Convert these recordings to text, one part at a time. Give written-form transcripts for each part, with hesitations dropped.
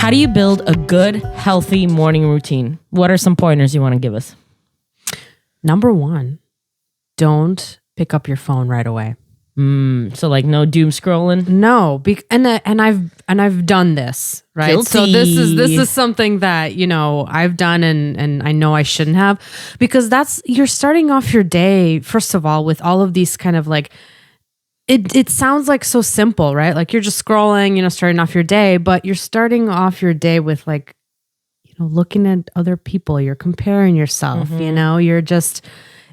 How do you build a good, healthy morning routine? What are some pointers you want to give us? Number one, don't pick up your phone right away. So like no doom scrolling? No, and I've done this, right? Guilty. So this is something that, I've done and I know I shouldn't have, because you're starting off your day, first of all, with all of these kind of like, it sounds like so simple, right? Like you're just scrolling, starting off your day, but you're starting off your day with like, looking at other people, you're comparing yourself, you're just,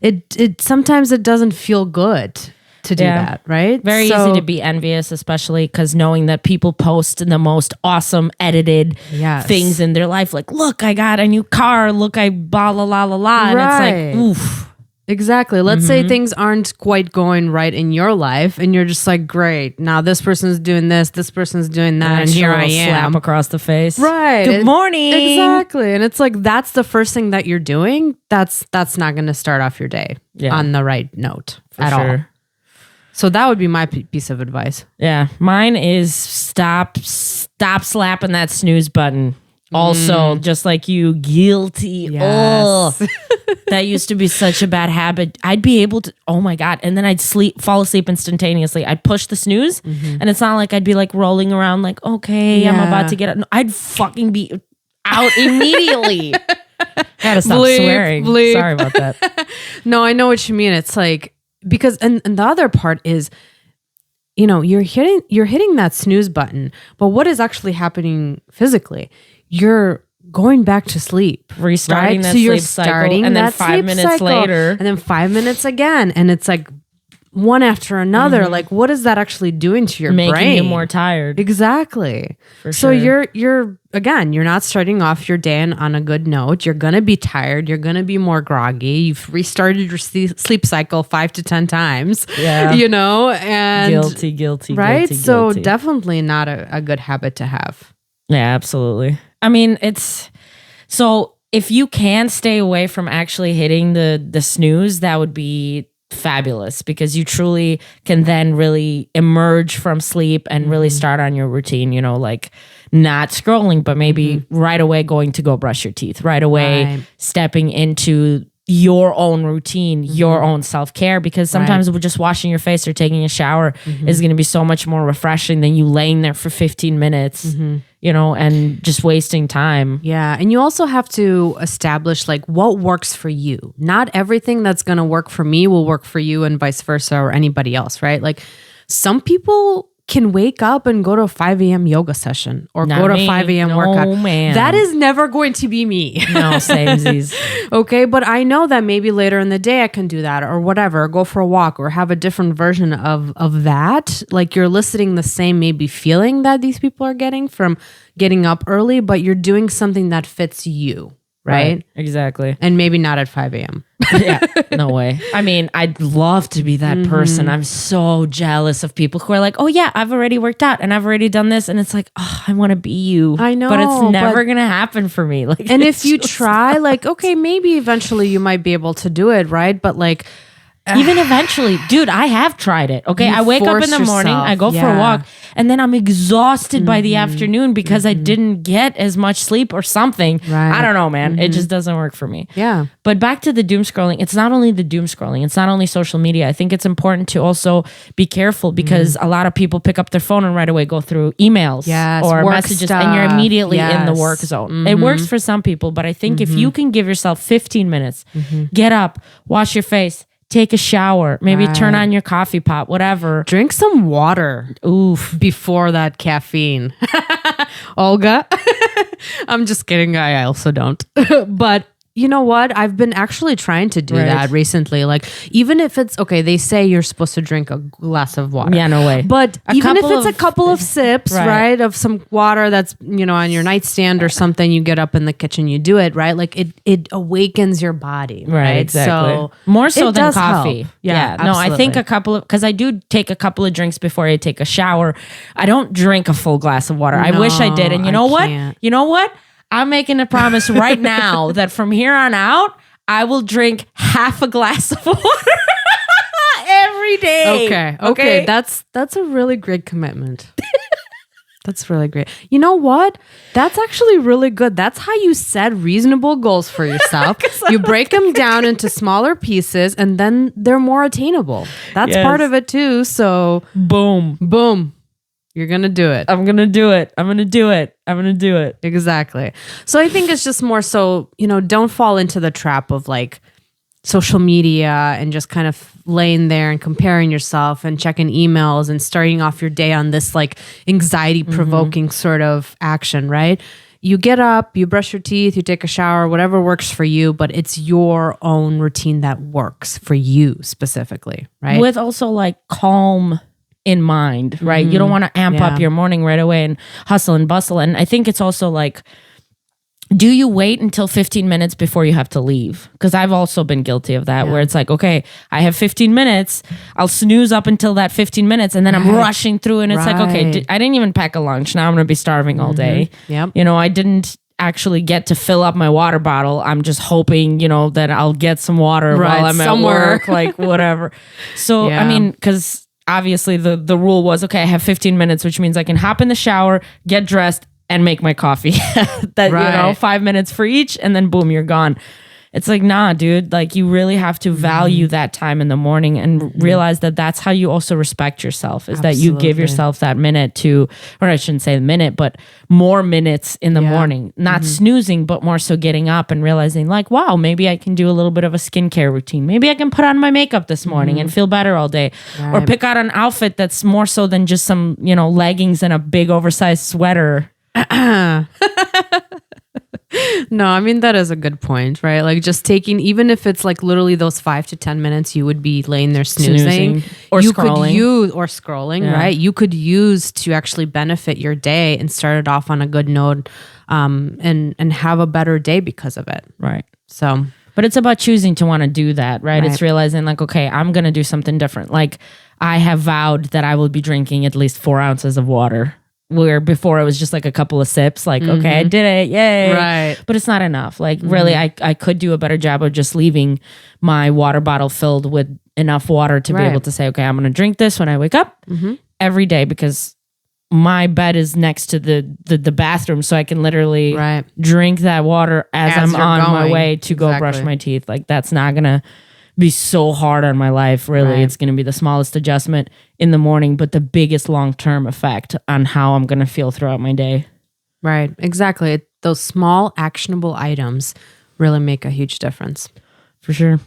it sometimes it doesn't feel good to do that, right? Very easy to be envious, especially because knowing that people post the most awesome edited things in their life. Like, look, I got a new car. Look, I blah, la, la, la, la. And it's like, oof. Exactly. Let's say things aren't quite going right in your life and you're just like, great, now this person's doing this person's doing that, and here I am. Slap across the face. Right. Good morning. Exactly. And it's like, that's the first thing that you're doing. That's not going to start off your day on the right note at all. So that would be my piece of advice. Yeah. Mine is stop slapping that snooze button. Also, just like you, guilty. Yes. That used to be such a bad habit. I'd be able to, oh my God. And then I'd fall asleep instantaneously. I'd push the snooze and it's not like I'd be like rolling around like, okay, I'm about to get up. No, I'd fucking be out immediately. Gotta stop swearing. Sorry about that. No, I know what you mean. It's like, because and the other part is, you're hitting that snooze button, but what is actually happening physically? You're going back to sleep, restarting that sleep cycle, and then 5 minutes later, and then 5 minutes again, and it's like one after another. Like, what is that actually doing to your brain? Making you more tired. Exactly. For so sure. you're again, you're not starting off your day on a good note. You're gonna be tired. You're gonna be more groggy. You've restarted your sleep cycle 5 to 10 times. Yeah. And guilty. Right. So guilty. definitely not a good habit to have. Yeah, absolutely. I mean, so if you can stay away from actually hitting the snooze, that would be fabulous, because you truly can then really emerge from sleep and really start on your routine, like not scrolling, but maybe right away going to go brush your teeth, right away stepping into your own routine, your own self-care, because sometimes just washing your face or taking a shower is going to be so much more refreshing than you laying there for 15 minutes, and just wasting time. Yeah. And you also have to establish like what works for you. Not everything that's going to work for me will work for you, and vice versa, or anybody else, right? Like some people can wake up and go to a 5 a.m. yoga session or go to a 5 a.m. workout. Man. That is never going to be me. No, samesies. Okay, but I know that maybe later in the day I can do that or whatever, go for a walk or have a different version of that. Like you're eliciting the same maybe feeling that these people are getting from getting up early, but you're doing something that fits you. Right? Exactly. And maybe not at 5 a.m. Yeah, no way. I mean, I'd love to be that person. I'm so jealous of people who are like, oh yeah, I've already worked out and I've already done this. And it's like, oh, I want to be you. I know. But it's never going to happen for me. Like, and if you try, like, okay, maybe eventually you might be able to do it, right? But like, even eventually, dude, I have tried it. Okay. I wake up in the morning, I go for a walk, and then I'm exhausted by the afternoon because I didn't get as much sleep or something. Right. I don't know, man. It just doesn't work for me. Yeah. But back to the doom scrolling. It's not only the doom scrolling. It's not only social media. I think it's important to also be careful, because a lot of people pick up their phone and right away go through emails or work messages, stuff. and you're immediately in the work zone. It works for some people, but I think if you can give yourself 15 minutes, get up, wash your face, take a shower, maybe turn on your coffee pot, whatever. Drink some water. Oof. Before that caffeine. Olga. I'm just kidding. I also don't. But you know what? I've been actually trying to do that recently. Like, even if it's okay, they say you're supposed to drink a glass of water. Yeah, no way. But even if it's a couple of sips, right, of some water that's, on your nightstand or something, you get up in the kitchen, you do it, right? Like it awakens your body, right? Exactly. So more so than coffee. Help. Yeah, no, I think because I do take a couple of drinks before I take a shower. I don't drink a full glass of water. I wish I did. And you know what? You know what? I'm making a promise right now that from here on out, I will drink half a glass of water every day. Okay. That's a really great commitment. That's really great. You know what? That's actually really good. That's how you set reasonable goals for yourself. You break them down into smaller pieces and then they're more attainable. That's part of it too. So boom. You're going to do it. I'm going to do it. I'm going to do it. I'm going to do it. Exactly. So I think it's just more so, don't fall into the trap of like social media and just kind of laying there and comparing yourself and checking emails and starting off your day on this like anxiety provoking sort of action, right? You get up, you brush your teeth, you take a shower, whatever works for you, but it's your own routine that works for you specifically, right? With also like calm in mind, right? You don't want to amp up your morning right away and hustle and bustle. And I think it's also like, do you wait until 15 minutes before you have to leave? Because I've also been guilty of that, where it's like, okay, I have 15 minutes. I'll snooze up until that 15 minutes and then I'm rushing through and it's like, okay, I didn't even pack a lunch. Now I'm going to be starving all day. Yep. I didn't actually get to fill up my water bottle. I'm just hoping, that I'll get some water while I'm somewhere at work, like whatever. So, I mean, because obviously the rule was, okay, I have 15 minutes, which means I can hop in the shower, get dressed, and make my coffee. 5 minutes for each, and then boom, you're gone. It's like, nah, dude, like you really have to value that time in the morning and realize that that's how you also respect yourself, is that you give yourself that minute or I shouldn't say the minute, but more minutes in the morning, not snoozing, but more so getting up and realizing like, wow, maybe I can do a little bit of a skincare routine. Maybe I can put on my makeup this morning and feel better all day, or pick out an outfit that's more so than just some, leggings and a big oversized sweater. No, I mean, that is a good point, right? Like just taking, even if it's like literally those 5 to 10 minutes you would be laying there snoozing or you scrolling. Could use, or scrolling, right? You could use to actually benefit your day and start it off on a good note, and have a better day because of it. Right. So, but it's about choosing to want to do that, right? It's realizing like, okay, I'm going to do something different. Like I have vowed that I will be drinking at least 4 ounces of water, where before it was just like a couple of sips, like, okay, I did it. Yay. Right. But it's not enough. Like really, I could do a better job of just leaving my water bottle filled with enough water to be able to say, okay, I'm going to drink this when I wake up every day, because my bed is next to the bathroom. So I can literally drink that water as I'm on my way to go brush my teeth. Like that's not going to be so hard on my life, really. It's going to be the smallest adjustment in the morning, but the biggest long-term effect on how I'm going to feel throughout my day. Right, exactly. Those small actionable items really make a huge difference. For sure.